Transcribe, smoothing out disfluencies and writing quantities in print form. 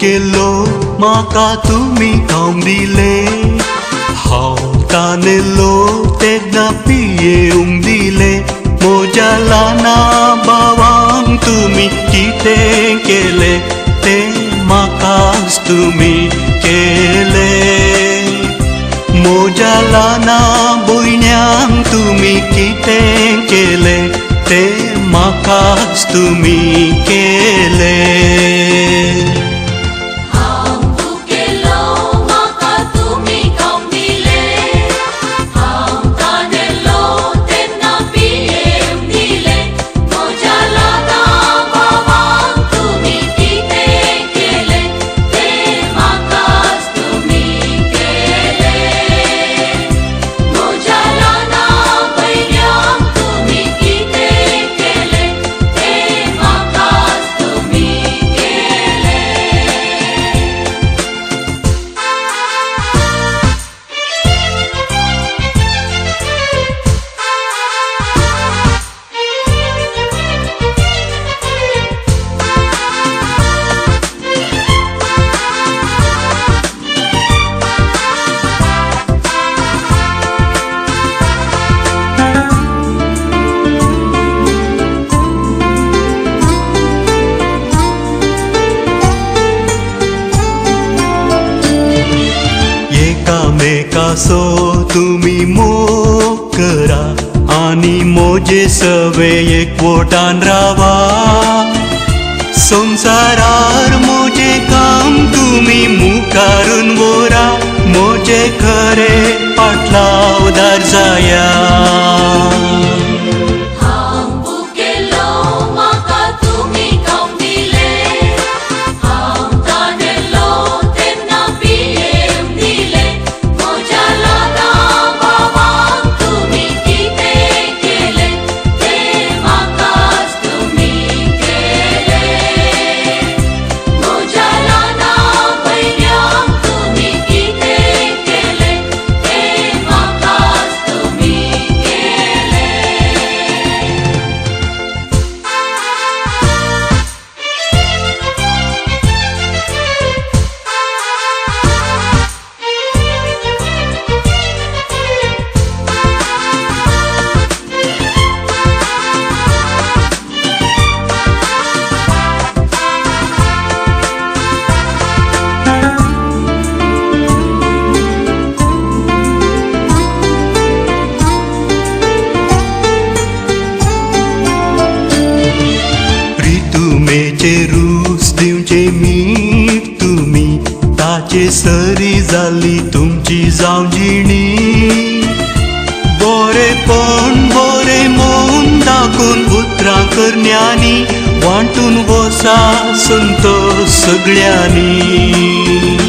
केलो म्हाका तुमी खावंक दिले हांव तानेलो तेन्ना पियेवंक दिले म्हज्या ल्हाना भावांक तुमी कितें केले तें म्हाकाच तुमी केले म्हज्या ल्हाना भयण्यांक तुमी कितें केले तें म्हाकाच तुमी केले एकामेकाचो तुमी मोग करा आनी मोजे सवे एकवटान रावा संवसारार मोजे काम तुमी मुखारून व्हरा मोजे खरें पाटलावदार जाया तुमेचे रूस दिवचे मीठ तुमी ताचे सरी जाली तुमची जावजिणी बरेपण बरे मौन दाखोवन उतरां करण्यांनी वांटून वसा संतोष सगळ्यांनी